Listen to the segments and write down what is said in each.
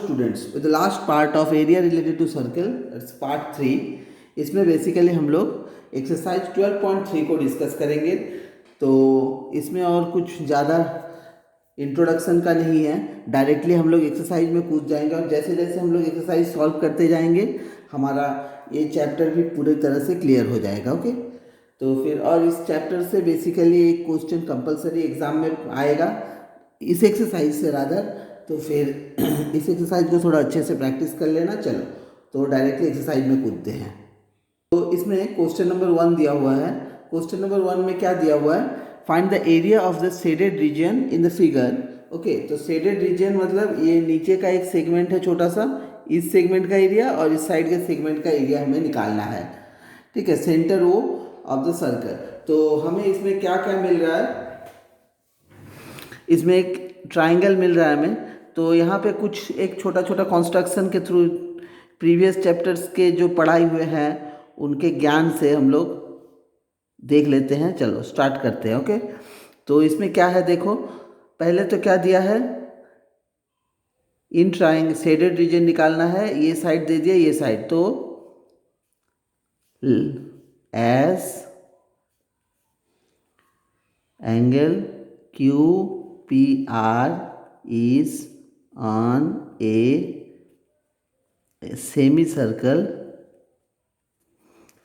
Students, with the last part of area related to circle, it's part 3। इसमें basically हम लोग exercise 12.3 को discuss करेंगे। तो इसमें और कुछ ज़्यादा इंट्रोडक्शन का नहीं है, डायरेक्टली हम लोग एक्सरसाइज में कूद जाएंगे और जैसे जैसे हम लोग एक्सरसाइज सॉल्व करते जाएंगे हमारा ये चैप्टर भी पूरी तरह से क्लियर हो जाएगा। ओके, तो फिर और इस चैप्टर से बेसिकली एक क्वेश्चन कंपलसरी एग्जाम में आएगा इस एक्सरसाइज से रादर। तो फिर इस एक्सरसाइज को थोड़ा अच्छे से प्रैक्टिस कर लेना। चलो तो डायरेक्टली एक्सरसाइज में कूदते हैं। तो इसमें क्वेश्चन नंबर 1 दिया हुआ है। क्वेश्चन नंबर 1 में क्या दिया हुआ है? Find the area of the shaded reason in the figure. Okay, तो शेडेड रीजन मतलब ये नीचे का एक सेगमेंट है छोटा सा, इस सेगमेंट का एरिया और इस साइड के सेगमेंट का एरिया हमें निकालना है। ठीक है, सेंटर वो ऑफ द सर्कल। तो हमें इसमें क्या क्या मिल रहा है? इसमें एक ट्राइंगल मिल रहा है हमें। तो यहाँ पे कुछ एक छोटा छोटा कंस्ट्रक्शन के थ्रू प्रीवियस चैप्टर्स के जो पढ़ाई हुए हैं उनके ज्ञान से हम लोग देख लेते हैं। चलो स्टार्ट करते हैं। ओके, तो इसमें क्या है देखो, पहले तो क्या दिया है, इन ट्राइंगल शेडेड रीजन निकालना है। ये साइड दे दिया, ये साइड। तो S angle Q P R is on a semi circle.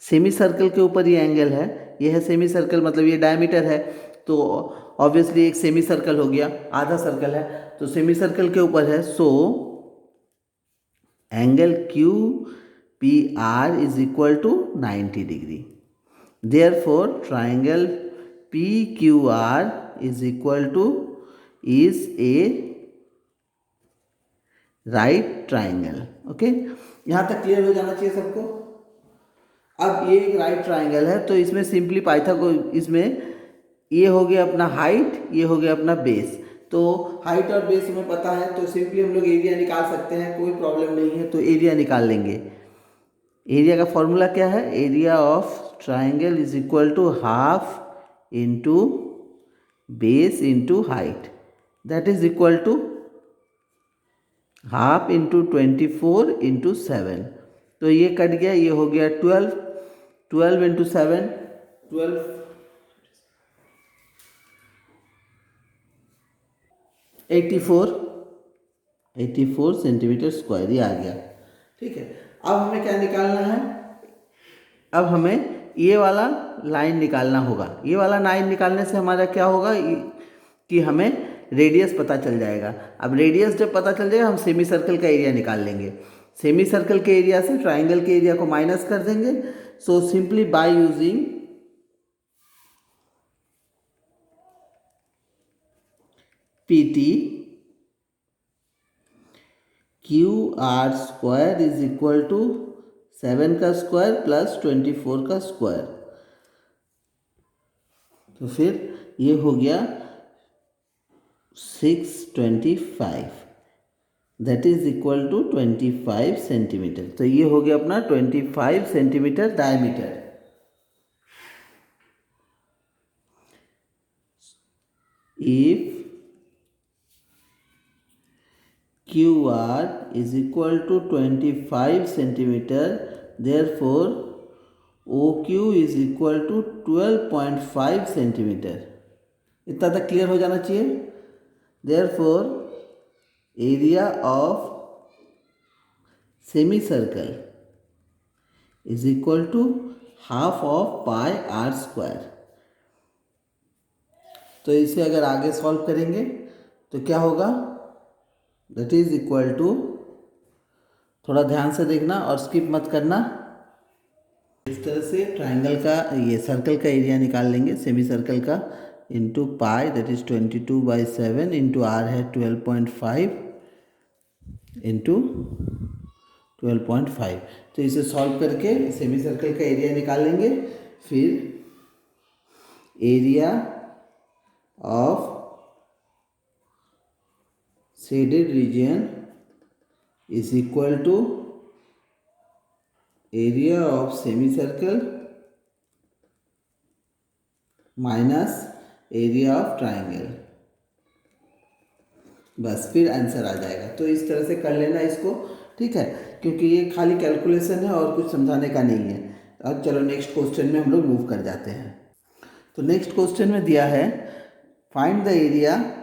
Semi circle के ऊपर ये एंगल है, ये है सेमी सर्कल मतलब ये डायमीटर है। तो ऑब्वियसली एक सेमी सर्कल हो गया, आधा सर्कल है तो सेमी सर्कल के ऊपर है। So angle Q P R is equal to 90 degree. Therefore triangle P Q R is equal to is a right triangle. Okay, यहाँ तक क्लियर हो जाना चाहिए सबको। अब ये एक राइट ट्राइंगल है तो इसमें सिंपली पाइथागोरस, इसमें ये हो गया अपना हाइट, ये हो गया अपना बेस। तो हाइट और बेस हमें पता है तो सिंपली हम लोग एरिया निकाल सकते हैं, कोई प्रॉब्लम नहीं है। तो एरिया निकाल लेंगे। एरिया का फॉर्मूला क्या है? Area of triangle is equal to half into base into height, that is equal to half into 24 into 7। तो ये कट गया, ये हो गया 12। 12 इंटू 7, 12 84 सेंटीमीटर स्क्वायर, ये आ गया। ठीक है, अब हमें क्या निकालना है? अब हमें ये वाला लाइन निकालना होगा। ये वाला लाइन निकालने से हमारा क्या होगा कि हमें रेडियस पता चल जाएगा। अब रेडियस जब पता चल जाएगा हम सेमी सर्कल का एरिया निकाल लेंगे। सेमी सर्कल के एरिया से ट्राइंगल के एरिया को माइनस कर देंगे। So simply by using PT Q R square is equal to 7 का स्क्वायर प्लस 24 का स्क्वायर। तो फिर ये हो गया 625, that is equal to 25 centimetre. तो ये हो गया अपना 25 centimetre diameter. If QR is equal to 25 centimeter, therefore OQ is equal to 12.5 centimetre. इतना तक क्लियर हो जाना चाहिए। Therefore area of semi circle is equal to half of pi r square। तो इसे अगर आगे सॉल्व करेंगे तो क्या होगा? दैट इज इक्वल टू, थोड़ा ध्यान से देखना और स्किप मत करना। इस तरह से ट्राइंगल का, ये सर्कल का एरिया निकाल लेंगे सेमी सर्कल का, into pi that is 22/7 into R है 12.5 इंटू 12.5। तो इसे सॉल्व करके सेमी सर्कल का एरिया निकाल लेंगे। फिर area of shaded region is equal to area of semicircle minus area of triangle। बस फिर आंसर आ जाएगा। तो इस तरह से कर लेना इसको, ठीक है, क्योंकि ये खाली कैलकुलेशन है और कुछ समझाने का नहीं है। अब चलो नेक्स्ट क्वेश्चन में हम लोग मूव कर जाते हैं। तो नेक्स्ट क्वेश्चन में दिया है find the area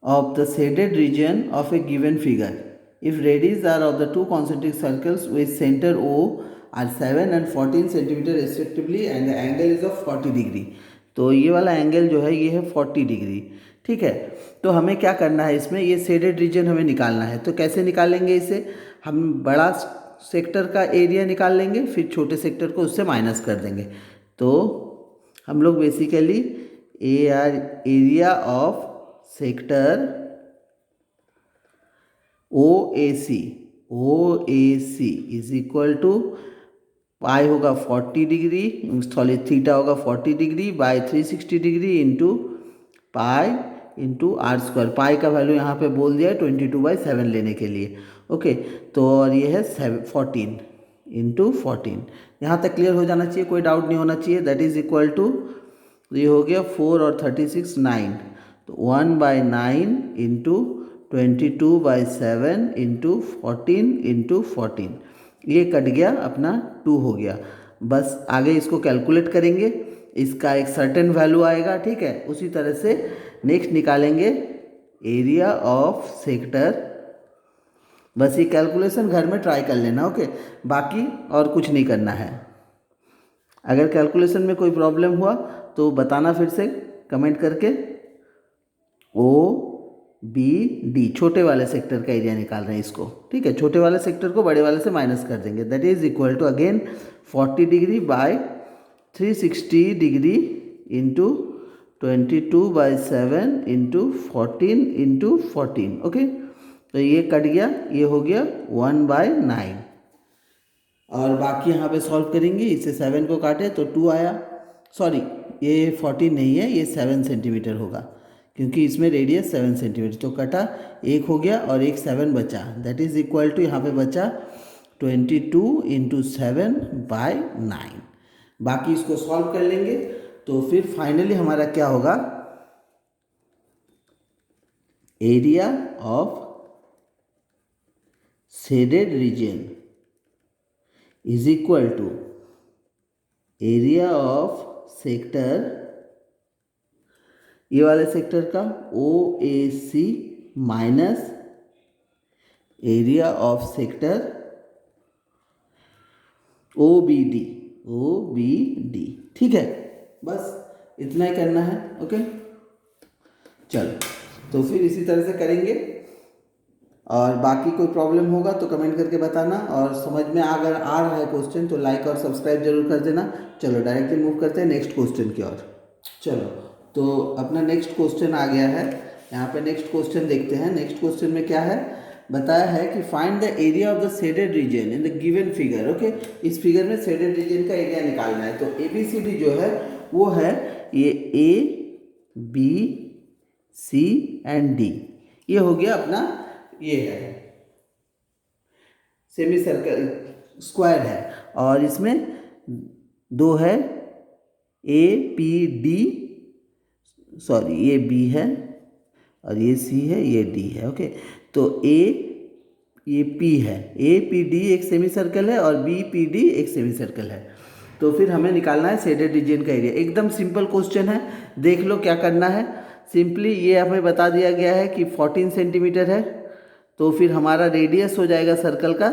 of the shaded region of a given figure if radius are of the two concentric circles with center O are 7 and 14 centimeter respectively and the angle is of 40 degree. तो ये वाला angle जो है ये है 40 degree, ठीक है। तो हमें क्या करना है, इसमें ये शेडेड रीजन हमें निकालना है। तो कैसे निकालेंगे इसे, हम बड़ा सेक्टर का एरिया निकाल लेंगे, फिर छोटे सेक्टर को उससे माइनस कर देंगे। तो हम लोग basically area of sector O A C is equal to pi होगा 40 डिग्री, सॉरी थीटा होगा 40 degree by 360 degree into pi into r square. Pi का वैल्यू यहाँ पे बोल दिया है 22/7 लेने के लिए, ओके। तो और ये है 14 इंटू 14। यहाँ तक क्लियर हो जाना चाहिए, कोई डाउट नहीं होना चाहिए। दैट इज इक्वल टू, ये हो गया 4 और 36 9, तो 1/9 इंटू 22/7 इंटू 14 इंटू 14, ये कट गया अपना 2 हो गया। बस आगे इसको कैलकुलेट करेंगे, इसका एक सर्टेन वैल्यू आएगा, ठीक है। उसी तरह से नेक्स्ट निकालेंगे एरिया ऑफ सेक्टर। बस ये कैलकुलेशन घर में ट्राई कर लेना, ओके, बाकी और कुछ नहीं करना है। अगर कैलकुलेशन में कोई प्रॉब्लम हुआ तो बताना फिर से कमेंट करके। OBD छोटे वाले सेक्टर का एरिया निकाल रहे हैं इसको, ठीक है। छोटे वाले सेक्टर को बड़े वाले से माइनस कर देंगे। That is equal to again 40 degree by 360 degree into 22/7 into 14 into 14, okay. तो ये कट गया, ये हो गया 1/9। और बाकी यहाँ पे सॉल्व करेंगे, इससे 7 को काटे तो 2 आया, सॉरी ये 14 नहीं है, ये 7 सेंटीमीटर होगा क्योंकि इसमें रेडियस 7 सेंटीमीटर। तो कटा, एक हो गया और एक 7 बचा। दैट इज इक्वल टू यहाँ पे बचा 22 इंटू 7/9। बाकी इसको सॉल्व कर लेंगे तो फिर फाइनली हमारा क्या होगा, area of shaded region is equal to area of sector, ये वाले सेक्टर का OAC minus area of sector OBD, ठीक है। बस इतना ही करना है, ओके। चलो तो फिर इसी तरह से करेंगे, और बाकी कोई प्रॉब्लम होगा तो कमेंट करके बताना, और समझ में अगर आ रहा है क्वेश्चन तो लाइक और सब्सक्राइब जरूर कर देना। चलो डायरेक्टली मूव करते हैं नेक्स्ट क्वेश्चन की ओर। चलो तो अपना नेक्स्ट क्वेश्चन आ गया है, यहाँ पे नेक्स्ट क्वेश्चन देखते हैं। नेक्स्ट क्वेश्चन में क्या है, बताया है कि find the area of the shaded reason in the given figure, okay. इस फिगर में शेडेड रीजन का एरिया निकालना है। तो ABCD जो है वो है ये ABC एंड D, ये हो गया अपना, ये है सेमी सर्कल स्क्वायर है, और इसमें दो है APD, सॉरी ये B है और ये C है, ये D है, ओके। तो ये P है, APD एक सेमी सर्कल है और BPD एक सेमी सर्कल है। तो फिर हमें निकालना है शेडेड रीजन का एरिया। एकदम सिंपल क्वेश्चन है, देख लो क्या करना है। सिंपली ये हमें बता दिया गया है कि 14 सेंटीमीटर है, तो फिर हमारा रेडियस हो जाएगा सर्कल का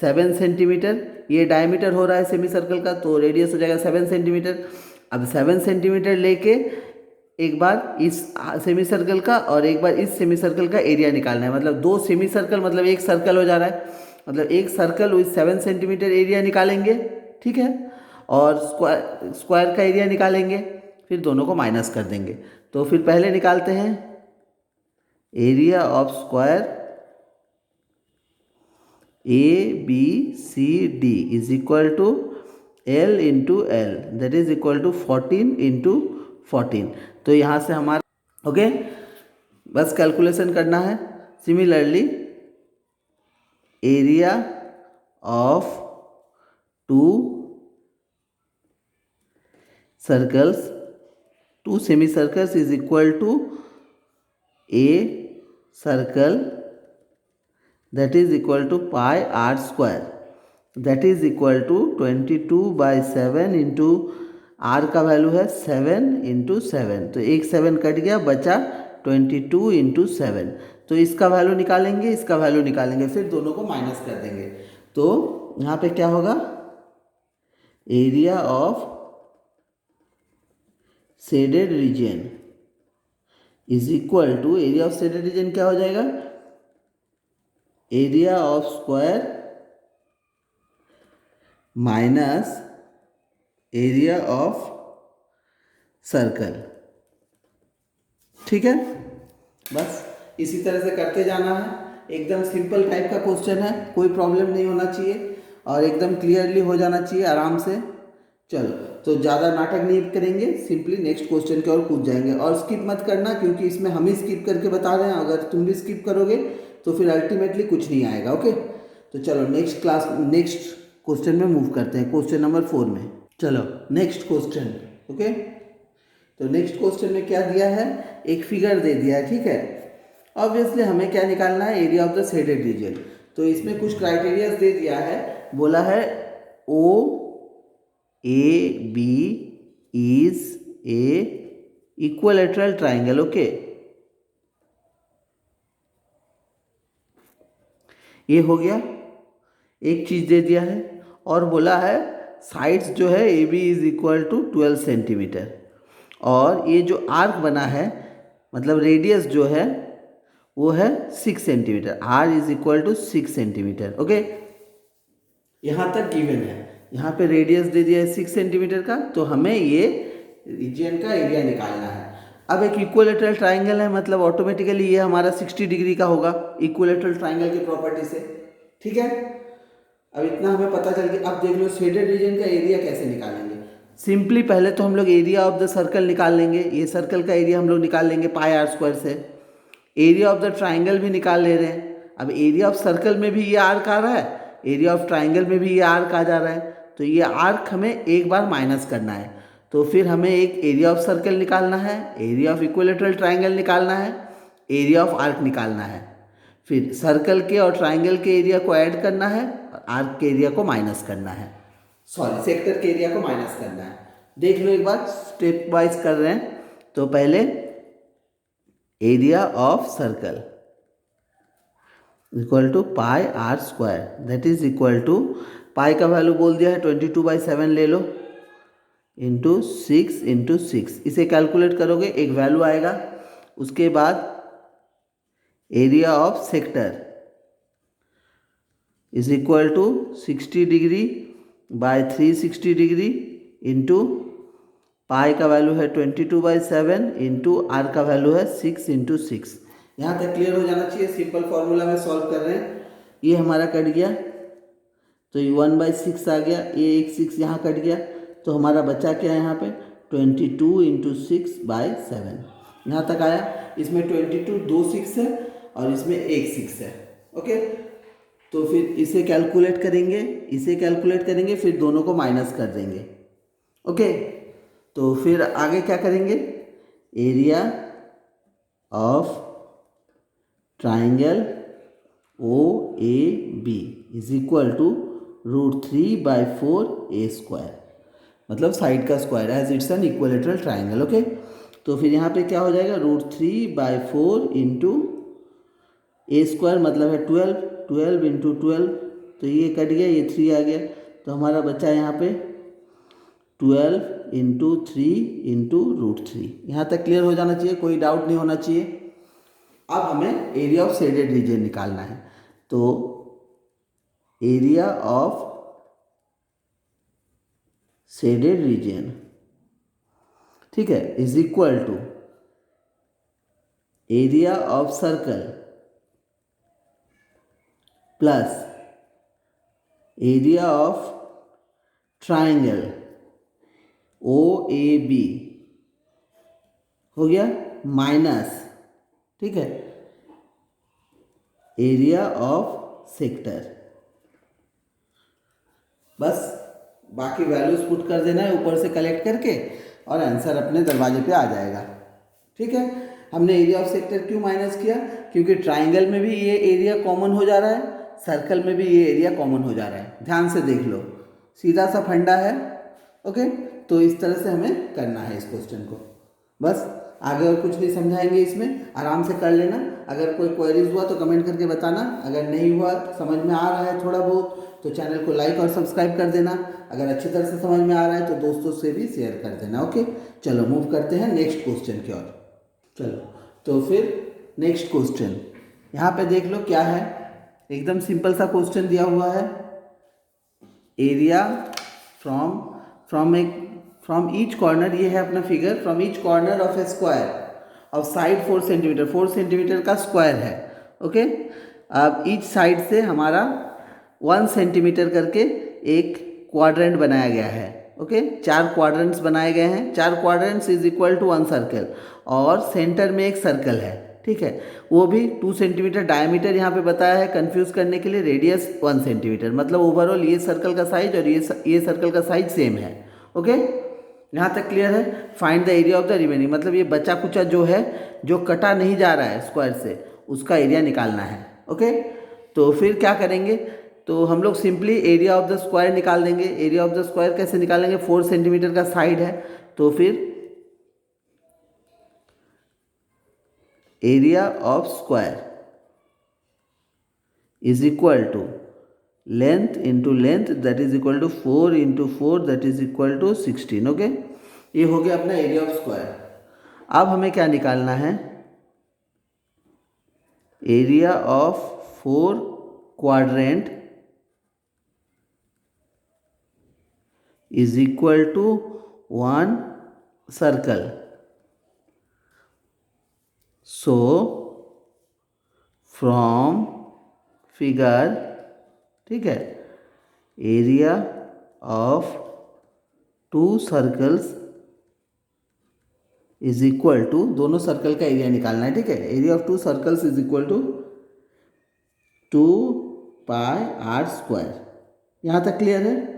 7 सेंटीमीटर। ये डायमीटर हो रहा है सेमी सर्कल का, तो रेडियस हो जाएगा 7 सेंटीमीटर। अब 7 सेंटीमीटर लेके एक बार इस सेमी सर्कल का और एक बार इस सेमी सर्कल का एरिया निकालना है। मतलब दो सेमी सर्कल मतलब एक सर्कल हो जा रहा है, मतलब एक सर्कल विथ 7 सेंटीमीटर एरिया निकालेंगे, ठीक है। और स्क्वायर का एरिया निकालेंगे, फिर दोनों को माइनस कर देंगे। तो फिर पहले निकालते हैं area of square ABCD is equal to L into L, that is equal to 14 into 14। तो यहाँ से हमारा ओके, बस कैलकुलेशन करना है। Similarly area of two circles, two semi circles is equal to A circle that is equal to pi are square, that is equal to 22/7 into R का value है 7 into 7, तो एक 7 कट गया, बचा 22 into 7। तो इसका वैल्यू निकालेंगे, इसका वैल्यू निकालेंगे, फिर दोनों को माइनस कर देंगे। तो यहाँ पे क्या होगा, area of shaded region is equal to, area of shaded region क्या हो जाएगा, area of square minus area of circle. ठीक है, बस इसी तरह से करते जाना है। एकदम सिंपल टाइप का क्वेश्चन है, कोई प्रॉब्लम नहीं होना चाहिए और एकदम क्लियरली हो जाना चाहिए आराम से। चलो, तो ज़्यादा नाटक नहीं करेंगे, सिंपली नेक्स्ट क्वेश्चन की ओर कूद जाएंगे। और स्किप मत करना, क्योंकि इसमें हम ही स्किप करके बता रहे हैं, अगर तुम भी स्किप करोगे तो फिर अल्टीमेटली कुछ नहीं आएगा। ओके, तो चलो नेक्स्ट क्वेश्चन में मूव करते हैं, क्वेश्चन नंबर 4 में। चलो नेक्स्ट क्वेश्चन। ओके, तो नेक्स्ट क्वेश्चन में क्या दिया है, एक फिगर दे दिया है। ठीक है, ऑब्वियसली हमें क्या निकालना है, area of the shaded region. तो इसमें कुछ क्राइटेरियाज दे दिया है, बोला है O A B is a equilateral triangle. Okay, ये हो गया, एक चीज दे दिया है, और बोला है साइड्स जो है A B is equal to 12 centimetre, और ये जो आर्क बना है, मतलब रेडियस जो है वो है 6 centimetre, r is equal to 6 centimetre. Okay, यहाँ तक गिवन है, यहाँ पे रेडियस दे दिया है 6 सेंटीमीटर का, तो हमें ये रीजन का एरिया निकालना है। अब एक इक्विलैटरल ट्राइंगल है, मतलब ऑटोमेटिकली ये हमारा 60 डिग्री का होगा इक्विलैटरल ट्राइंगल की प्रॉपर्टी से। ठीक है, अब इतना हमें पता चल गया। अब देख लो शेडेड रीजन का एरिया कैसे निकालेंगे। सिंपली पहले तो हम लोग एरिया ऑफ द सर्कल निकाल लेंगे, ये सर्कल का एरिया हम लोग निकाल लेंगे पाई आर स्क्वायर से। एरिया ऑफ द ट्राइंगल भी निकाल ले रहे हैं, अब एरिया ऑफ सर्कल में भी ये आर्क आ रहा है, एरिया ऑफ ट्राइंगल में भी ये आर्क आ जा रहा है, तो ये आर्क हमें एक बार माइनस करना है। तो फिर हमें एक एरिया ऑफ सर्कल निकालना है, एरिया ऑफ इक्विलैटरल ट्राइंगल निकालना है, एरिया ऑफ आर्क निकालना है, फिर सर्कल के और ट्राइंगल के एरिया को ऐड करना है और आर्क के एरिया को माइनस करना है, सॉरी सेक्टर के एरिया को माइनस करना है। देख लो एक बार, स्टेप वाइज कर रहे हैं। तो पहले area of circle equal to pi are square, that is equal to, pi का वैल्यू बोल दिया है 22/7 ले लो, इंटू 6 इंटू 6, इसे कैलकुलेट करोगे एक वैल्यू आएगा। उसके बाद area of sector is equal to 60 degree by 360 degree into pi का वैल्यू है 22/7 इंटू आर का वैल्यू है 6 इंटू 6। यहाँ तक क्लियर हो जाना चाहिए, सिंपल फॉर्मूला में सॉल्व कर रहे हैं। ये हमारा कट गया, तो ये 1/6 आ गया, ये एक 6 यहाँ कट गया, तो हमारा बचा क्या है यहाँ पे 22 इंटू 6/7, यहाँ तक आया। इसमें 22 दो 6 है और इसमें एक 6 है। ओके, तो फिर इसे कैलकुलेट करेंगे, इसे कैलकुलेट करेंगे, फिर दोनों को माइनस कर देंगे। ओके, तो फिर आगे क्या करेंगे, area of triangle O A B is equal to √3/4 मतलब साइड का square, as it's an equilateral triangle. Okay, तो फिर यहाँ पे क्या हो जाएगा, √3/4 इंटू A² मतलब है 12 इंटू 12, तो ये कट गया, ये 3 आ गया, तो हमारा बच्चा यहाँ पे 12 इंटू 3 इंटू √3। यहाँ तक क्लियर हो जाना चाहिए, कोई डाउट नहीं होना चाहिए। अब हमें एरिया ऑफ शेडेड रीजन निकालना है, तो एरिया ऑफ शेडेड रीजन, ठीक है, is equal to area of circle plus area of triangle O A B हो गया, माइनस, ठीक है, एरिया ऑफ सेक्टर। बस बाकी वैल्यूज पुट कर देना है ऊपर से कलेक्ट करके, और आंसर अपने दरवाजे पे आ जाएगा। ठीक है, हमने एरिया ऑफ सेक्टर क्यों माइनस किया? क्योंकि ट्राइंगल में भी ये एरिया कॉमन हो जा रहा है, सर्कल में भी ये एरिया कॉमन हो जा रहा है। ध्यान से देख लो, सीधा सा फंडा है। ओके, तो इस तरह से हमें करना है इस क्वेश्चन को। बस आगे और कुछ नहीं समझाएंगे, इसमें आराम से कर लेना। अगर कोई क्वेरीज हुआ तो कमेंट करके बताना, अगर नहीं हुआ समझ में आ रहा है थोड़ा बहुत तो चैनल को लाइक और सब्सक्राइब कर देना, अगर अच्छी तरह से समझ में आ रहा है तो दोस्तों से भी शेयर कर देना। ओके, चलो मूव करते हैं नेक्स्ट क्वेश्चन की ओर। चलो तो फिर नेक्स्ट क्वेश्चन यहाँ पे देख लो क्या है। एकदम सिंपल सा क्वेश्चन दिया हुआ है, एरिया फ्रॉम ईच कॉर्नर, ये है अपना figure, from each corner of A square of side 4 centimetre, 4 centimetre का स्क्वायर है। ओके, अब ईच साइड से हमारा 1 सेंटीमीटर करके एक क्वाड्रेंट बनाया गया है। ओके, 4 क्वाड्रेंट्स बनाए गए हैं, 4 quadrants is equal to 1 circle, और सेंटर में एक सर्कल है। ठीक है, वो भी 2 सेंटीमीटर डायमीटर यहाँ पे बताया है कंफ्यूज करने के लिए, रेडियस 1 सेंटीमीटर, मतलब ओवरऑल ये सर्कल का साइज और ये सर्कल का साइज सेम है। ओके, यहाँ तक क्लियर है। Find the area of the remaining, मतलब ये बचा कुचा जो है, जो कटा नहीं जा रहा है स्क्वायर से, उसका एरिया निकालना है। ओके, तो फिर क्या करेंगे, तो हम लोग simply area of the square निकाल देंगे। एरिया ऑफ द स्क्वायर कैसे निकालेंगे, 4 सेंटीमीटर का साइड है, तो फिर area of square is equal to length into length, that is equal to 4 into 4, that is equal to 16। Okay, ये हो गया अपना एरिया ऑफ स्क्वायर। अब हमें क्या निकालना है, area of 4 quadrant is equal to 1 circle. So from figure, ठीक है, area of 2 circles is equal to, दोनों सर्कल का एरिया निकालना है। ठीक है, area of 2 circles is equal to 2 pi are square. यहाँ तक क्लियर है?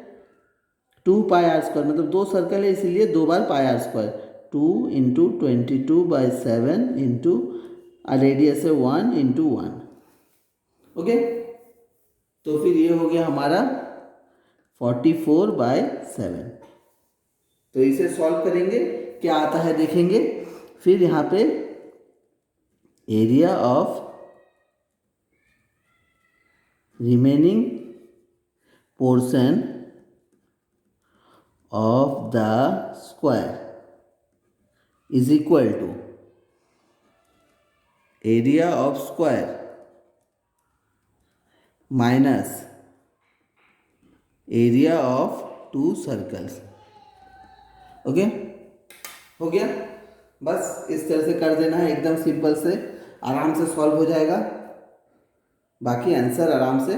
2 पाई आर स्क्वायर मतलब 2 सर्कल है, इसीलिए 2 बार pi are square, 2 into 22/7 into radius है 1 इंटू 1। ओके, तो फिर ये हो गया हमारा 44/7। तो इसे सॉल्व करेंगे, क्या आता है देखेंगे। फिर यहाँ पे area of remaining portion of the square is equal to area of square minus area of 2 circles. Okay, हो गया। बस इस तरह से कर देना है, एकदम सिंपल से, आराम से सॉल्व हो जाएगा। बाकी आंसर आराम से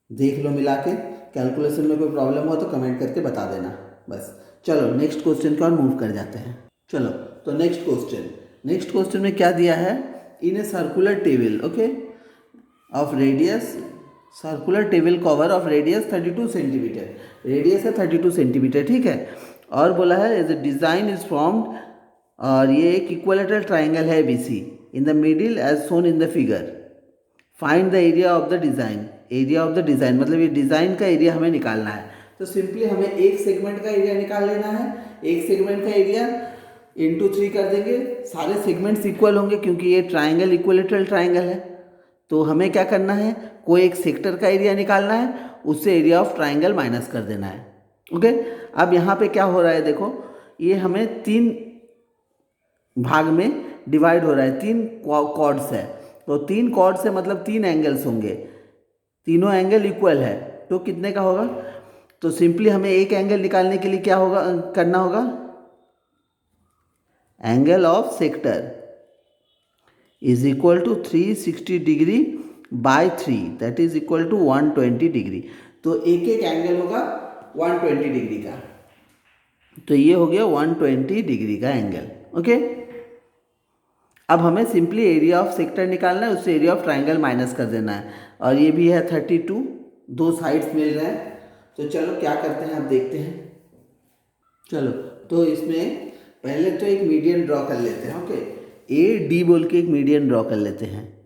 देख लो मिला के, कैलकुलेशन में कोई प्रॉब्लम हो तो कमेंट करके बता देना। बस चलो नेक्स्ट क्वेश्चन की ओर मूव कर जाते हैं। चलो तो नेक्स्ट क्वेश्चन में क्या दिया है, in a circular table, okay, of radius, circular table cover of radius 32 centimetre, radius है 32 सेंटीमीटर। ठीक है, और बोला है as a design is formed, और ये एक इक्विलेटरल ट्राइंगल है ABC, in the middle as shown in the figure. Find the area of the design, area of the design मतलब ये डिज़ाइन का एरिया हमें निकालना है। तो सिंपली हमें एक सेगमेंट का एरिया निकाल लेना है। एक सेगमेंट का एरिया इंटू 3 कर देंगे, सारे सेगमेंट्स इक्वल होंगे क्योंकि ये ट्राइंगल इक्विलेटरल ट्राइंगल है। तो हमें क्या करना है, कोई एक सेक्टर का एरिया निकालना है, उससे एरिया ऑफ ट्राइंगल माइनस कर देना है। ओके, अब यहाँ पे क्या हो रहा है देखो, ये हमें 3 भाग में डिवाइड हो रहा है, 3 कॉर्ड्स है, तो 3 कॉर्ड से मतलब 3 एंगल्स होंगे, तीनों एंगल इक्वल है, तो कितने का होगा। तो सिंपली हमें एक एंगल निकालने के लिए क्या होगा, करना होगा, angle of sector is equal to 360 degree by 3, that is equal to 120 degree. तो एक एक एंगल होगा 120 डिग्री का, तो ये हो गया 120 डिग्री का एंगल। ओके, अब हमें सिंपली एरिया ऑफ सेक्टर निकालना है, उससे एरिया ऑफ ट्राइंगल माइनस कर देना है, और ये भी है 32, 2 साइड्स मिल रहे हैं। तो चलो क्या करते हैं, अब देखते हैं। चलो तो इसमें पहले तो एक मीडियन ड्रॉ कर लेते हैं। ओके, ए डी बोल के एक मीडियन ड्रॉ कर लेते हैं,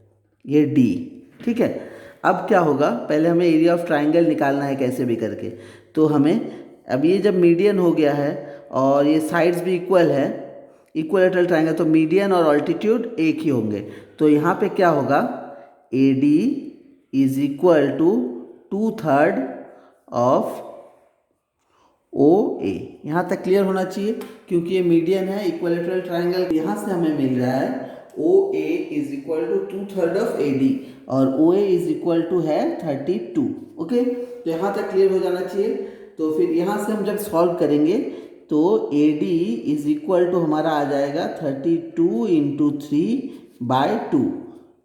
ये डी, ठीक है। अब क्या होगा, पहले हमें एरिया ऑफ ट्राइंगल निकालना है कैसे भी करके। तो हमें अब ये जब मीडियन हो गया है और ये साइड्स भी इक्वल है, इक्वलेटरल ट्राइंगल, तो मीडियन और ऑल्टीट्यूड एक ही होंगे। तो यहाँ पे क्या होगा, A D is equal to 2/3 of O A. यहाँ तक क्लियर होना चाहिए, क्योंकि ये मीडियन है, इक्वलेटरल ट्राइंगल, यहाँ से हमें मिल रहा है O A is equal to 2/3 of A D, और O A is equal to है 32। ओके, तो यहाँ तक क्लियर हो जाना चाहिए। तो फिर यहाँ से हम जब सॉल्व करेंगे तो A D is equal to हमारा आ जाएगा 32 इंटू 3/2,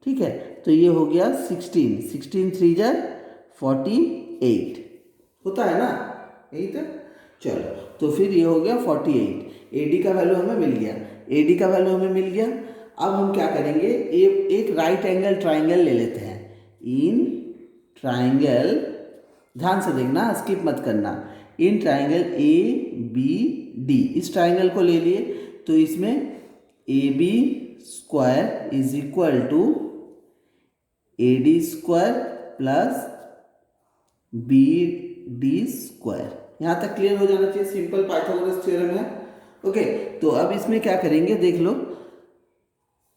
ठीक है। तो ये हो गया 16, 16 3 जा 48 होता है ना, यही तक। चलो, तो फिर ये हो गया 48, ए डी का वैल्यू हमें मिल गया, ए डी का वैल्यू हमें मिल गया। अब हम क्या करेंगे, एक राइट एंगल ट्राइंगल ले लेते हैं। इन ट्राइंगल, ध्यान से देखना, स्किप मत करना, in triangle A B D, इस ट्राइंगल को ले लिए, तो इसमें A B square is equal to A D square plus B D square. यहाँ तक क्लियर हो जाना चाहिए, सिंपल पाइथागोरस थ्योरम है। ओके, तो अब इसमें क्या करेंगे, देख लो,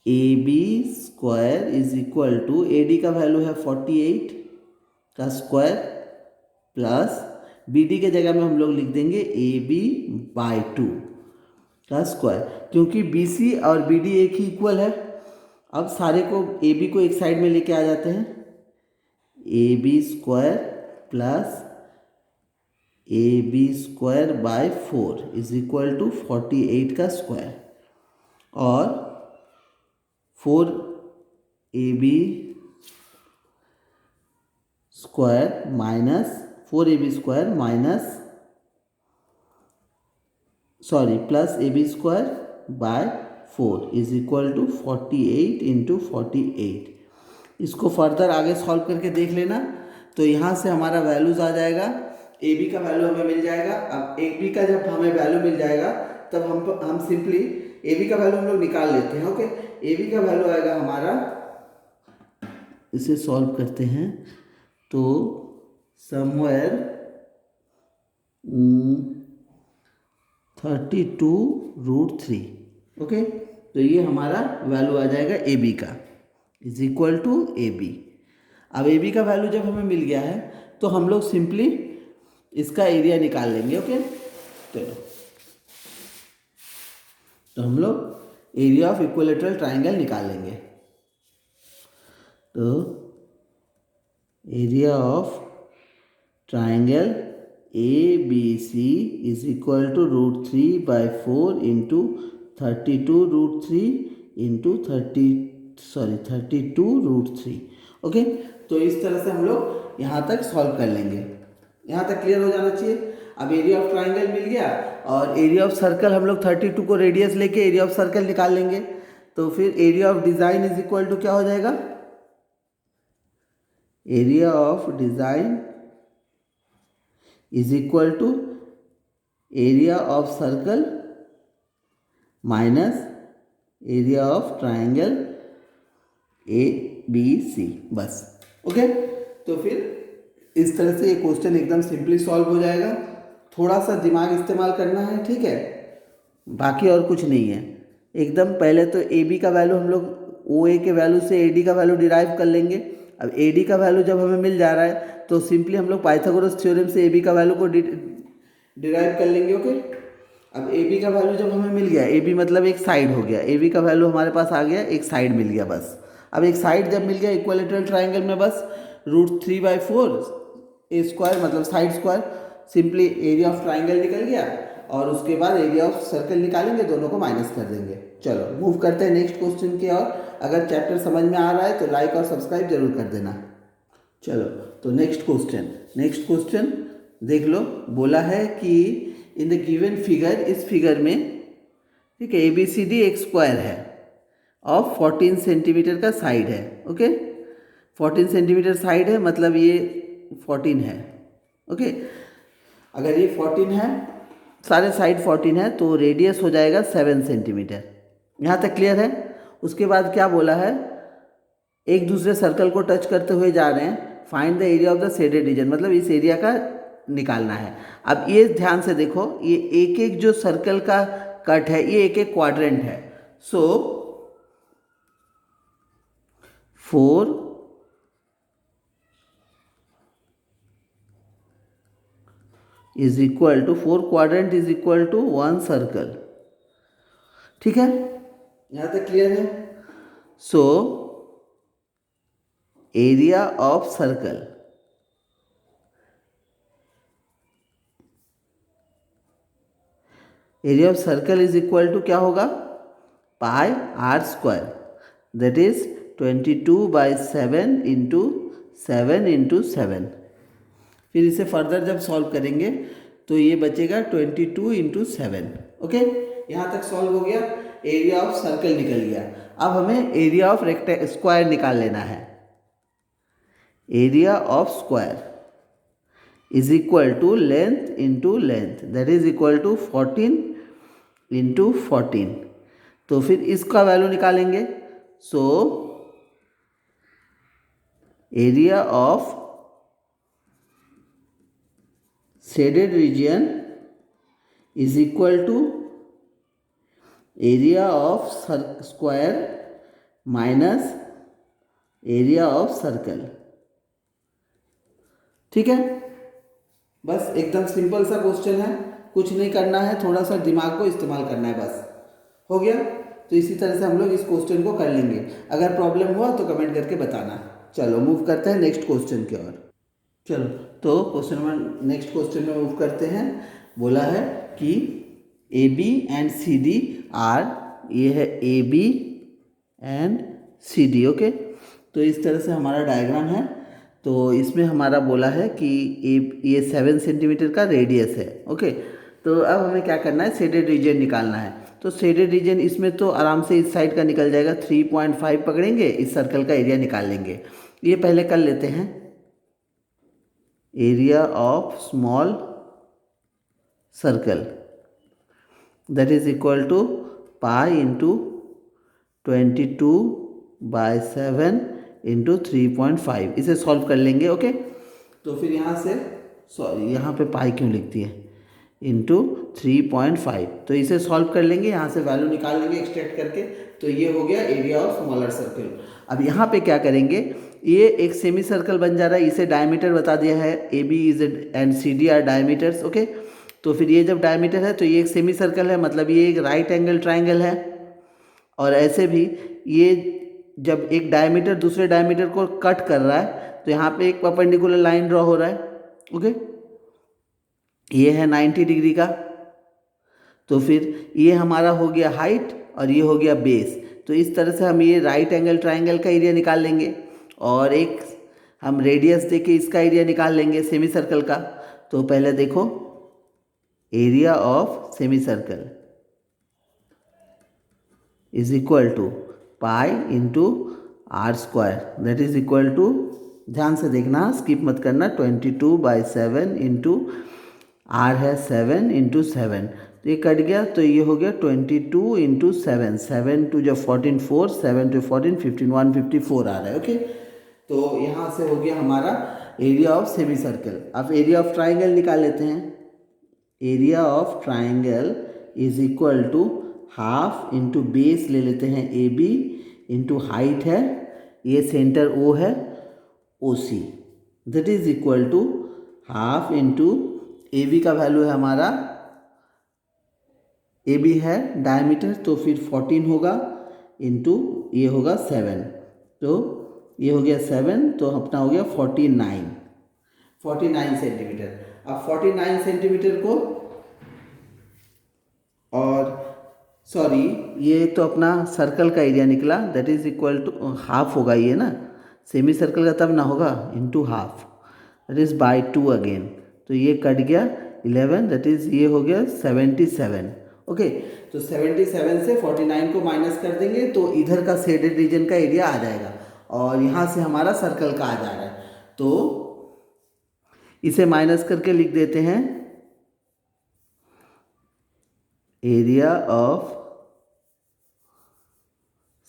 A B square is equal to, A D का वैल्यू है 48 का स्क्वायर प्लस बी डी के जगह में हम लोग लिख देंगे ए बी बाई 2 का स्क्वायर, क्योंकि बी सी और बी डी एक ही इक्वल है। अब सारे को, ए बी को एक साइड में लेके आ जाते हैं, A B square plus A B square by 4 is equal to 48 का स्क्वायर, और 4 A B square minus 4 A B square minus, sorry, plus A B square by 4 is equal to 48 into 48। इसको further आगे solve करके देख लेना। तो यहाँ से हमारा वैल्यूज़ आ जाएगा, ए बी का वैल्यू हमें मिल जाएगा। अब ए बी का जब हमें वैल्यू मिल जाएगा तब हम सिंपली ए बी का वैल्यू हम लोग निकाल लेते हैं। ओके, ए बी का वैल्यू आएगा हमारा, इसे सॉल्व करते हैं तो समवेयर 32√3। ओके, तो ये हमारा वैल्यू आ जाएगा ए बी का, is equal to A B. अब ए बी का वैल्यू जब हमें मिल गया है तो हम लोग सिंपली इसका एरिया निकाल लेंगे। ओके, चलो, तो हम लोग एरिया ऑफ इक्विलेटरल ट्राइंगल निकाल लेंगे। तो area of triangle A B C is equal to √3/4 into 32√3 into 32√3। Okay, तो इस तरह से हम लोग यहाँ तक सॉल्व कर लेंगे। यहाँ तक क्लियर हो जाना चाहिए। अब एरिया ऑफ ट्राइंगल मिल गया, और एरिया ऑफ सर्कल हम लोग 32 को रेडियस लेके एरिया ऑफ सर्कल निकाल लेंगे। तो फिर area of design is equal to क्या हो जाएगा, area of design is equal to area of circle minus area of triangle A B C, बस। ओके, तो फिर इस तरह से ये क्वेश्चन एकदम सिंपली सॉल्व हो जाएगा। थोड़ा सा दिमाग इस्तेमाल करना है, ठीक है, बाकी और कुछ नहीं है। एकदम पहले तो ए बी का वैल्यू हम लोग ओ ए के वैल्यू से ए डी का वैल्यू डिराइव कर लेंगे। अब ए डी का वैल्यू जब हमें मिल जा रहा है तो सिंपली हम लोग पाइथागोरस थ्योरम से ए बी का वैल्यू को डिराइव कर लेंगे। ओके, अब ए बी का वैल्यू जब हमें मिल गया, ए बी मतलब एक साइड हो गया, ए बी का वैल्यू हमारे पास आ गया, एक साइड मिल गया, बस। अब एक साइड जब मिल गया इक्विलेटरल ट्राइंगल में, बस √3/4 ए स्क्वायर मतलब side square, simply area of triangle निकल गया, और उसके बाद एरिया ऑफ सर्कल निकालेंगे, दोनों को माइनस कर देंगे। चलो मूव करते हैं नेक्स्ट क्वेश्चन की ओर। अगर चैप्टर समझ में आ रहा है तो लाइक और सब्सक्राइब जरूर कर देना। चलो, तो नेक्स्ट क्वेश्चन देख लो। बोला है कि इन द गिवन फिगर, इस फिगर में, ठीक है, ए बी सी डी एक स्क्वायर है ऑफ 14 सेंटीमीटर का साइड है। ओके, 14 सेंटीमीटर साइड है, मतलब ये 14 है। ओके, अगर ये 14 है, सारे साइड 14 है, तो रेडियस हो जाएगा 7 सेंटीमीटर। यहाँ तक क्लियर है। उसके बाद क्या बोला है, एक दूसरे सर्कल को टच करते हुए जा रहे हैं, find the area of the shaded reason, मतलब इस एरिया का निकालना है। अब ये ध्यान से देखो, ये एक एक जो सर्कल का कट है ये एक एक क्वाड्रेंट है। So 4 is equal to 4 quadrant is equal to 1 circle. ठीक है, यहां तक क्लियर है। So area of circle, area of circle is equal to क्या होगा, pi are square, that is 22/7 into 7 into 7। फिर इसे फर्दर जब सॉल्व करेंगे तो ये बचेगा 22 इंटू 7। ओके, यहाँ तक सॉल्व हो गया, एरिया ऑफ सर्कल निकल गया। अब हमें एरिया ऑफ स्क्वायर निकाल लेना है। Area of square is equal to length into length, that is equal to 14 into 14। तो फिर इसका वैल्यू निकालेंगे। So area of shaded region is equal to area of square minus area of circle. ठीक है, बस एकदम सिंपल सा question है, कुछ नहीं करना है, थोड़ा सा दिमाग को इस्तेमाल करना है, बस हो गया। तो इसी तरह से हम लोग इस क्वेश्चन को कर लेंगे। अगर प्रॉब्लम हुआ तो कमेंट करके बताना। चलो मूव करते हैं नेक्स्ट क्वेश्चन की ओर। चलो तो नेक्स्ट क्वेश्चन में मूव करते हैं। बोला है कि A B and C D are, ये है A B and C D. Okay, तो इस तरह से हमारा डायग्राम है। तो इसमें हमारा बोला है कि ये 7 सेंटीमीटर का रेडियस है। ओके, तो अब हमें क्या करना है, शेडेड रीजन निकालना है। तो शेडेड रीजन इसमें तो आराम से इस साइड का निकल जाएगा, 3.5 पकड़ेंगे, इस सर्कल का एरिया निकाल लेंगे। ये पहले कर लेते हैं। Area of small circle that is equal to pi into 22/7 into 3.5। इसे सॉल्व कर लेंगे। ओके, तो फिर यहाँ से सॉरी यहाँ पे पाई क्यों लिखती है, इंटू 3.5। तो इसे सॉल्व कर लेंगे, यहाँ से वैल्यू निकाल लेंगे एक्सट्रैक्ट करके। तो ये हो गया एरिया ऑफ स्मॉलर सर्कल। अब यहाँ पे क्या करेंगे, ये एक सेमी सर्कल बन जा रहा है, इसे डायमीटर बता दिया है, A B is and C D are diameters. Okay, तो फिर ये जब डायमीटर है तो ये एक सेमी सर्कल है, मतलब ये एक राइट एंगल ट्राइंगल है। और ऐसे भी ये जब एक डायमीटर दूसरे डायमीटर को कट कर रहा है तो यहाँ पे एक परपेंडिकुलर लाइन ड्रॉ हो रहा है। ओके, ये है 90 डिग्री का। तो फिर ये हमारा हो गया हाइट और ये हो गया बेस। तो इस तरह से हम ये राइट एंगल ट्राइंगल का एरिया निकाल लेंगे और एक हम रेडियस देके इसका एरिया निकाल लेंगे सेमी सर्कल का। तो पहले देखो, area of semi circle is equal to pi into r square, that is equal to, ध्यान से देखना, स्किप मत करना, 22/7 इंटू आर है 7 इंटू 7। तो ये कट गया, तो ये हो गया 22 इंटू 7, 7 टू जब 14 4, 7 टू 14 15, 154 आ रहा है। ओके, तो यहाँ से हो गया हमारा एरिया ऑफ सेमी सर्कल। अब एरिया ऑफ ट्राइंगल निकाल लेते हैं। Area of triangle is equal to half into base ले लेते हैं ए बी इंटू हाइट है, ये सेंटर ओ है, O C, that is equal to half into A B का वैल्यू है हमारा, ए बी है डायमीटर, तो फिर 14 होगा इंटू ये होगा 7। तो ये हो गया 7, तो अपना हो गया 49 सेंटीमीटर। अब 49 सेंटीमीटर को, और सॉरी ये तो अपना सर्कल का एरिया निकला, that is equal to half होगा ये ना, सेमी सर्कल का तब ना होगा, into half, that is by 2 again. तो ये कट गया 11, दैट इज ये हो गया 77। ओके, तो 77 से 49 को माइनस कर देंगे तो इधर का शेडेड रीजन का एरिया आ जाएगा और यहाँ से हमारा सर्कल का आ जा रहा है। तो इसे माइनस करके लिख देते हैं, area of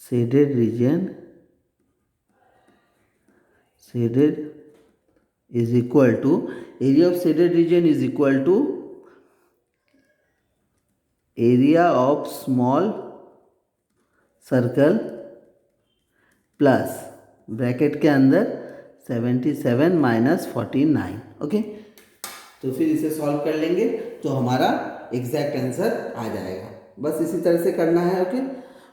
shaded region is equal to, area of shaded region is equal to area of small circle plus bracket के अंदर 77 माइनस 49। ओके, तो फिर इसे सॉल्व कर लेंगे तो हमारा एग्जैक्ट आंसर आ जाएगा। बस इसी तरह से करना है। ओके,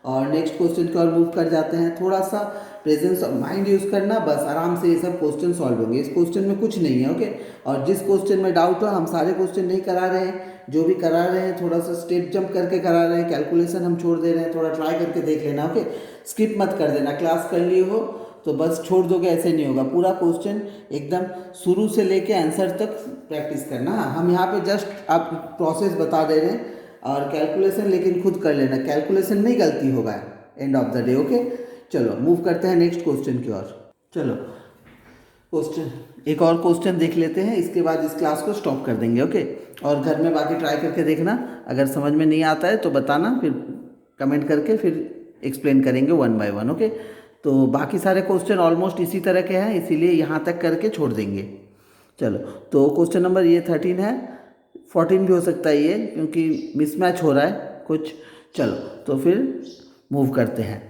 और नेक्स्ट क्वेश्चन की ओर मूव कर जाते हैं। थोड़ा सा प्रेजेंस ऑफ माइंड यूज़ करना, बस आराम से ये सब क्वेश्चन सॉल्व होंगे। इस क्वेश्चन में कुछ नहीं है। ओके, और जिस क्वेश्चन में डाउट हो, हम सारे क्वेश्चन नहीं करा रहे हैं, जो भी करा रहे हैं थोड़ा सा स्टेप जंप करके करा रहे हैं, कैलकुलेशन हम छोड़ दे रहे हैं, थोड़ा ट्राई करके देख लेना। ओके, स्किप मत कर देना। क्लास कर लिए हो तो बस छोड़ दोगे, ऐसे नहीं होगा। पूरा क्वेश्चन एकदम शुरू से लेके आंसर तक प्रैक्टिस करना। हम यहाँ पे जस्ट आप प्रोसेस बता दे रहे हैं, और कैलकुलेशन लेकिन खुद कर लेना, कैलकुलेशन में ही गलती होगा end of the day. Okay, चलो मूव करते हैं नेक्स्ट क्वेश्चन की ओर। चलो क्वेश्चन, एक और क्वेश्चन देख लेते हैं, इसके बाद इस क्लास को स्टॉप कर देंगे। ओके, और घर में बाकी ट्राई करके देखना, अगर समझ में नहीं आता है तो बताना, फिर कमेंट करके फिर एक्सप्लेन करेंगे वन बाय वन। ओके, तो बाकी सारे क्वेश्चन ऑलमोस्ट इसी तरह के हैं, इसीलिए यहाँ तक करके छोड़ देंगे। चलो, तो क्वेश्चन नंबर ये 13 है, 14 भी हो सकता है ये, क्योंकि मिसमैच हो रहा है कुछ। चलो तो फिर मूव करते हैं।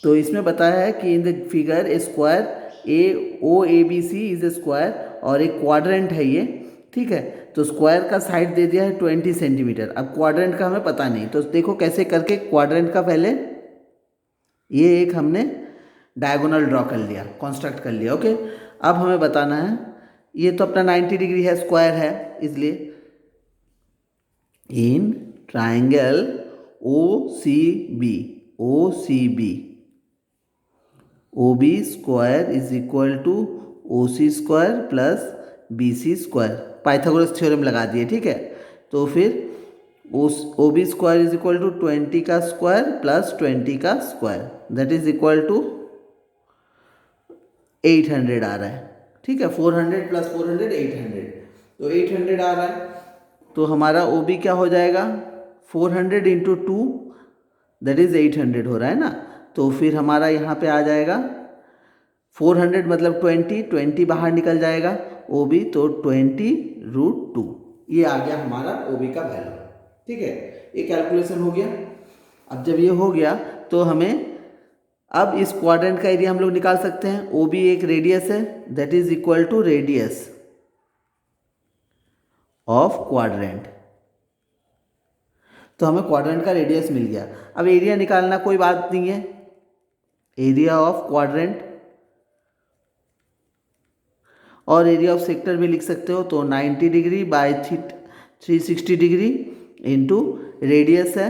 तो इसमें बताया है कि इन the figure A square AOABC is a square, और एक क्वाड्रेंट है ये। ठीक है, तो स्क्वायर का साइड दे दिया है 20 सेंटीमीटर। अब क्वाड्रेंट का हमें पता नहीं, तो देखो कैसे करके क्वाड्रेंट का पहले ये एक हमने डायगोनल ड्रॉ कर लिया, कंस्ट्रक्ट कर लिया। ओके, अब हमें बताना है, ये तो अपना 90 डिग्री है, स्क्वायर है, इसलिए in triangle OCB OB square is equal to OC square plus BC square, Pythagoras theorem लगा दिए। ठीक है, तो फिर OB square is equal to 20 का स्क्वायर प्लस 20 का square, that is equal to 800 आ रहा है। ठीक है, 400 प्लस 400 800, तो 800 आ रहा है। तो हमारा OB क्या हो जाएगा, 400 इंटू 2 दैट इज 800 हो रहा है ना। तो फिर हमारा यहाँ पे आ जाएगा 400 मतलब 20 बाहर निकल जाएगा OB, तो 20√2 ये आ गया हमारा OB का वैल्यू। ठीक है, ये कैलकुलेशन हो गया। अब जब ये हो गया तो हमें अब इस क्वाड्रेंट का एरिया हम लोग निकाल सकते हैं। OB एक रेडियस है, that is equal to radius of quadrant, तो हमें क्वाड्रेंट का रेडियस मिल गया। अब एरिया निकालना कोई बात नहीं है, एरिया ऑफ क्वाड्रेंट, और एरिया ऑफ सेक्टर भी लिख सकते हो, तो 90 degree by 360 degree into radius है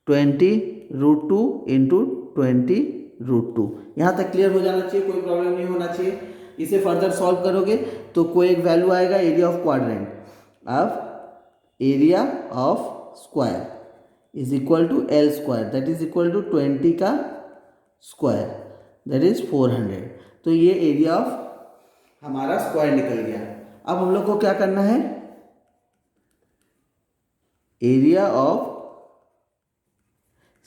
20√2 इंटू 20√2। यहाँ तक क्लियर हो जाना चाहिए, कोई प्रॉब्लम नहीं होना चाहिए। इसे फर्दर सॉल्व करोगे तो कोई एक वैल्यू आएगा एरिया ऑफ क्वाड्रेंट। अब area of square is equal to L square, that is equal to 20 का स्क्वायर, दैट इज 400। तो ये एरिया ऑफ हमारा स्क्वायर निकल गया। अब हम लोग को क्या करना है, area of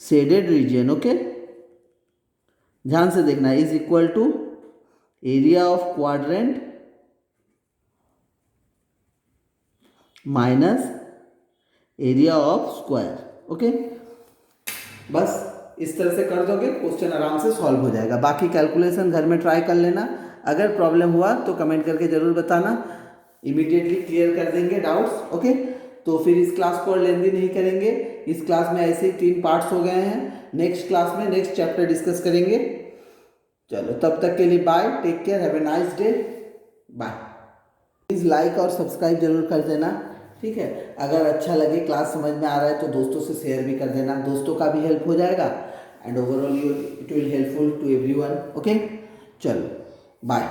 shaded region. Okay, ध्यान से देखना, is equal to area of quadrant minus area of square. Okay, बस इस तरह से कर दोगे, क्वेश्चन आराम से सॉल्व हो जाएगा। बाकी कैलकुलेशन घर में ट्राई कर लेना, अगर प्रॉब्लम हुआ तो कमेंट करके ज़रूर बताना, इमीडिएटली क्लियर कर देंगे डाउट्स। ओके, तो फिर इस क्लास को लेंदी नहीं करेंगे। इस क्लास में ऐसे ही 3 पार्ट्स हो गए हैं, नेक्स्ट क्लास में नेक्स्ट चैप्टर डिस्कस करेंगे। चलो तब तक के लिए bye, take care, have a nice day, bye. Please like और सब्सक्राइब जरूर कर देना। ठीक है, अगर अच्छा लगे, क्लास समझ में आ रहा है तो दोस्तों से शेयर भी कर देना, दोस्तों का भी हेल्प हो जाएगा and overall it will helpful to everyone. Okay, चलो बाय।